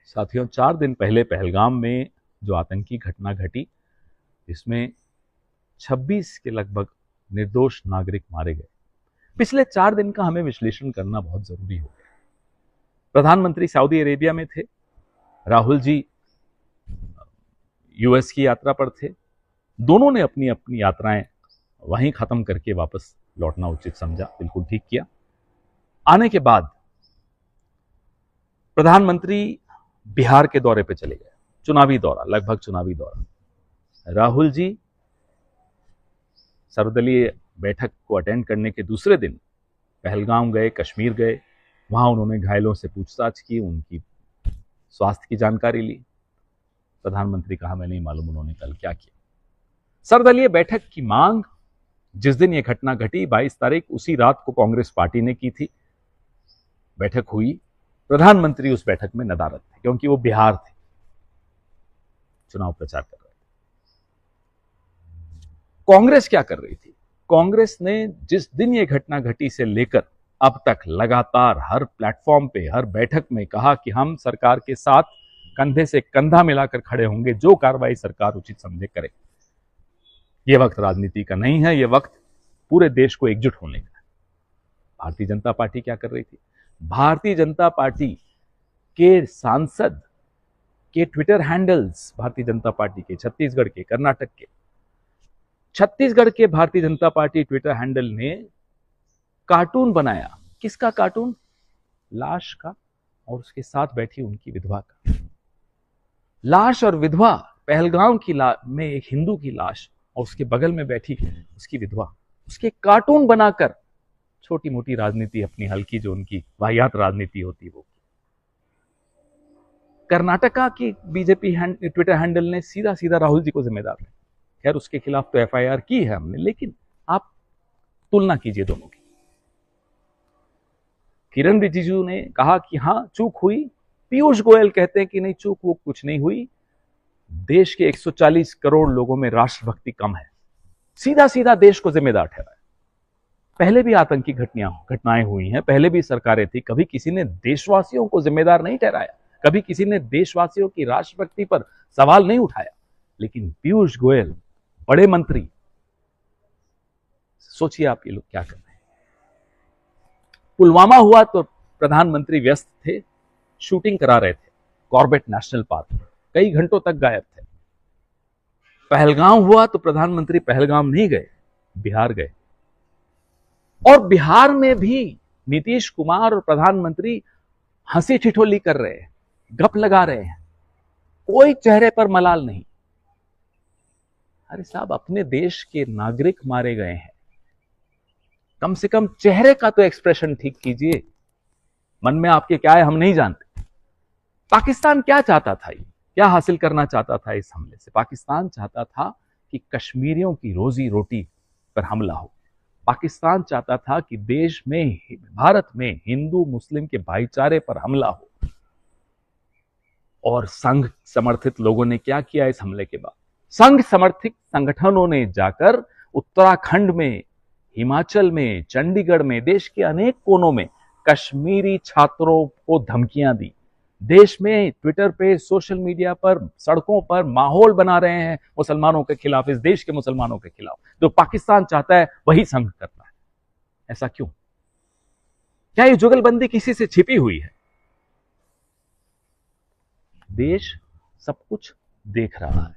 साथियों, 4 दिन पहले पहलगाम में जो आतंकी घटना घटी, इसमें 26 के लगभग निर्दोष नागरिक मारे गए। पिछले 4 दिन का हमें विश्लेषण करना बहुत जरूरी हो गया। प्रधानमंत्री सऊदी अरेबिया में थे, राहुल जी यूएस की यात्रा पर थे। दोनों ने अपनी अपनी यात्राएं वहीं खत्म करके वापस लौटना उचित समझा, बिल्कुल ठीक किया। आने के बाद प्रधानमंत्री बिहार के दौरे पे चले गए, चुनावी दौरा, लगभग चुनावी दौरा। राहुल जी सर्वदलीय बैठक को अटेंड करने के दूसरे दिन पहलगाम गए, कश्मीर गए। वहां उन्होंने घायलों से पूछताछ की, उनकी स्वास्थ्य की जानकारी ली। प्रधानमंत्री कहा, मैं नहीं मालूम उन्होंने कल क्या किया। सर्वदलीय बैठक की मांग जिस दिन यह घटना घटी, 22 तारीख, उसी रात को कांग्रेस पार्टी ने की थी। बैठक हुई, प्रधानमंत्री उस बैठक में नदारद थे क्योंकि वो बिहार थे, चुनाव प्रचार कर रहे थे। कांग्रेस क्या कर रही थी? कांग्रेस ने जिस दिन यह घटना घटी से लेकर अब तक लगातार हर प्लेटफॉर्म पे, हर बैठक में कहा कि हम सरकार के साथ कंधे से कंधा मिलाकर खड़े होंगे, जो कार्रवाई सरकार उचित समझे करे। यह वक्त राजनीति का नहीं है, यह वक्त पूरे देश को एकजुट होने का है। भारतीय जनता पार्टी क्या कर रही थी? भारतीय जनता पार्टी के सांसद के Twitter handles, Bharatiya Janata party के छत्तीसगढ़ के, कर्नाटक के, छत्तीसगढ़ के Bharatiya Janata party Twitter handle ने कार्टून बनाया। किसका कार्टून? लाश का और उसके साथ बैठी उनकी विधवा का। लाश और विधवा, पहलगाम की में एक हिंदू की लाश और उसके बगल में बैठी उसकी विधवा, उसके कार्टून बनाकर छोटी मोटी राजनीति अपनी हल्की, जो उनकी वाहियात राजनीति होती वो। कर्नाटका की बीजेपी ट्विटर हैंडल ने सीधा सीधा राहुल जी को जिम्मेदार है। खैर, उसके खिलाफ तो एफआईआर की है हमने, लेकिन आप तुलना कीजिए दोनों की। किरण रिजिजू ने कहा कि हां, चूक हुई। पीयूष गोयल कहते हैं कि नहीं, चूक वो कुछ नहीं हुई। देश के 140 करोड़ लोगों में राष्ट्रभक्ति कम है। सीधा सीधा देश को जिम्मेदार ठहराया। पहले भी आतंकी घटनाएं हुई हैं, पहले भी सरकारें थी, कभी किसी ने देशवासियों को जिम्मेदार नहीं ठहराया, कभी किसी ने देशवासियों की राष्ट्रभक्ति पर सवाल नहीं उठाया। लेकिन पीयूष गोयल, बड़े मंत्री, सोचिए आप ये लोग क्या कर रहे हैं। पुलवामा हुआ तो प्रधानमंत्री व्यस्त थे, शूटिंग करा रहे थे कॉर्बेट नेशनल पार्क में, कई घंटों तक गायब थे। पहलगाम हुआ तो प्रधानमंत्री पहलगाम नहीं गए, बिहार गए। और बिहार में भी नीतीश कुमार और प्रधानमंत्री हंसी ठिठोली कर रहे हैं, गप लगा रहे हैं, कोई चेहरे पर मलाल नहीं। अरे साहब, अपने देश के नागरिक मारे गए हैं, कम से कम चेहरे का तो एक्सप्रेशन ठीक कीजिए। मन में आपके क्या है हम नहीं जानते। पाकिस्तान क्या चाहता था, क्या हासिल करना चाहता था इस हमले से? पाकिस्तान चाहता था कि कश्मीरियों की रोजी रोटी पर हमला हो। पाकिस्तान चाहता था कि देश में, भारत में हिंदू मुस्लिम के भाईचारे पर हमला हो। और संघ समर्थित लोगों ने क्या किया इस हमले के बाद? संघ समर्थित संगठनों ने जाकर उत्तराखंड में, हिमाचल में, चंडीगढ़ में, देश के अनेक कोनों में कश्मीरी छात्रों को धमकियां दी। देश में ट्विटर पे, सोशल मीडिया पर, सड़कों पर माहौल बना रहे हैं मुसलमानों के खिलाफ, इस देश के मुसलमानों के खिलाफ। जो पाकिस्तान चाहता है वही संघ करता है। ऐसा क्यों? क्या ये जुगलबंदी किसी से छिपी हुई है? देश सब कुछ देख रहा है।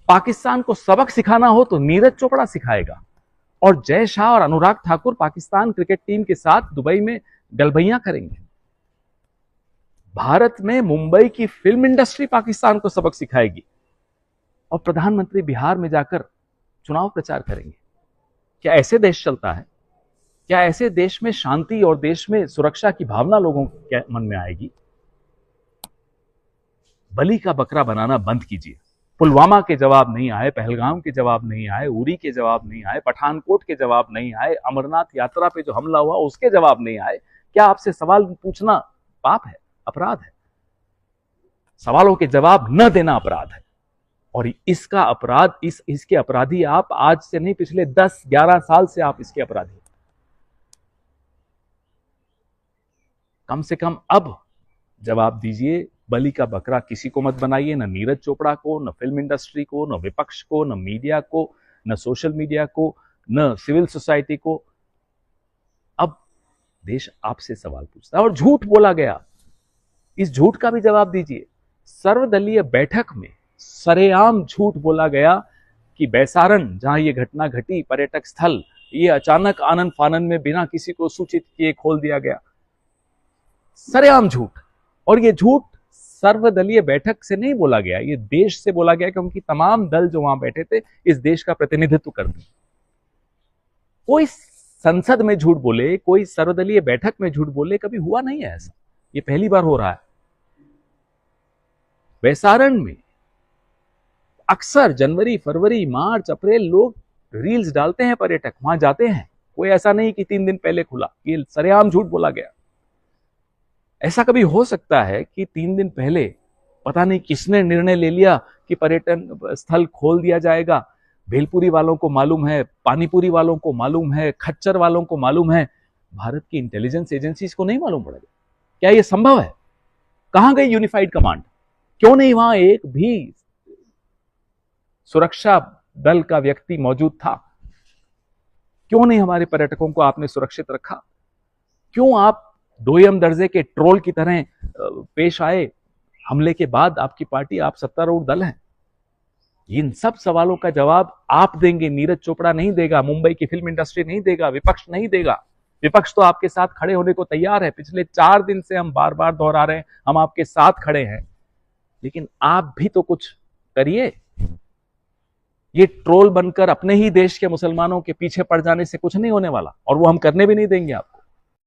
पाकिस्तान को सबक सिखाना हो तो नीरज चोपड़ा सिखाएगा, और जय शाह और अनुराग ठाकुर पाकिस्तान क्रिकेट टीम के साथ दुबई में गलबैया करेंगे। भारत में मुंबई की फिल्म इंडस्ट्री पाकिस्तान को सबक सिखाएगी, और प्रधानमंत्री बिहार में जाकर चुनाव प्रचार करेंगे। क्या ऐसे देश चलता है? क्या ऐसे देश में शांति और देश में सुरक्षा की भावना लोगों के मन में आएगी? बलि का बकरा बनाना बंद कीजिए। पुलवामा के जवाब नहीं आए, पहलगाम के जवाब नहीं आए, उरी के जवाब नहीं आए, पठानकोट के जवाब नहीं आए, अमरनाथ यात्रा पे जो हमला हुआ उसके जवाब नहीं आए। क्या आपसे सवाल पूछना पाप है, अपराध है? सवालों के जवाब न देना अपराध है। और इसका अपराध, इसके अपराधी आप आज से नहीं, पिछले 10-11 साल से आप इसके अपराधी। कम से कम अब जवाब दीजिए बलि का बकरा किसी को मत बनाइए, न नीरज चोपड़ा को, न फिल्म इंडस्ट्री को, न विपक्ष को, न मीडिया को, न सोशल मीडिया को, न सिविल सोसाइटी को। अब देश आपसे सवाल पूछता है और झूठ बोला गया, इस झूठ का भी जवाब दीजिए। सर्वदलीय बैठक में सरेआम झूठ बोला गया कि बैसारन, जहां ये घटना घटी, पर्यटक स्थल, ये अचानक आनन फानन में बिना किसी को सूचित किए खोल दिया गया। सरेआम झूठ। और ये झूठ सर्वदलीय बैठक से नहीं बोला गया, ये देश से बोला गया, क्योंकि तमाम दल जो वहां बैठे थे इस देश का प्रतिनिधित्व करते। कोई संसद में झूठ बोले, कोई सर्वदलीय बैठक में झूठ बोले, कभी हुआ नहीं है ऐसा, ये पहली बार हो रहा है। बैसारण में अक्सर जनवरी, फरवरी, मार्च, अप्रैल लोग रील्स डालते हैं, पर्यटक वहां जाते हैं। कोई ऐसा नहीं कि 3 दिन पहले खुला, ये सरेआम झूठ बोला गया। ऐसा कभी हो सकता है कि 3 दिन पहले पता नहीं किसने निर्णय ले लिया कि पर्यटन स्थल खोल दिया जाएगा। भेलपुरी वालों को मालूम है, पानीपुरी वालों को मालूम है, खच्चर वालों को मालूम है, भारत की इंटेलिजेंस एजेंसीज को नहीं मालूम पड़ेगा? क्या यह संभव है? कहां गई यूनिफाइड कमांड? क्यों नहीं वहां एक भी सुरक्षा दल का व्यक्ति मौजूद था? क्यों नहीं हमारे पर्यटकों को आपने सुरक्षित रखा? क्यों आप दोयम दर्जे के ट्रोल की तरह पेश आए? हमले के बाद आपकी पार्टी, आप सत्तारूढ़ दल हैं। इन सब सवालों का जवाब आप देंगे, नीरज चोपड़ा नहीं देगा, मुंबई की फिल्म इंडस्ट्री नहीं देगा, विपक्ष नहीं देगा। विपक्ष तो आपके साथ खड़े होने को तैयार है। पिछले 4 दिन से हम बार बार दोहरा रहे हैं, हम आपके साथ खड़े हैं, लेकिन आप भी तो कुछ करिए। ये ट्रोल बनकर अपने ही देश के मुसलमानों के पीछे पड़ जाने से कुछ नहीं होने वाला, और वो हम करने भी नहीं देंगे आपको।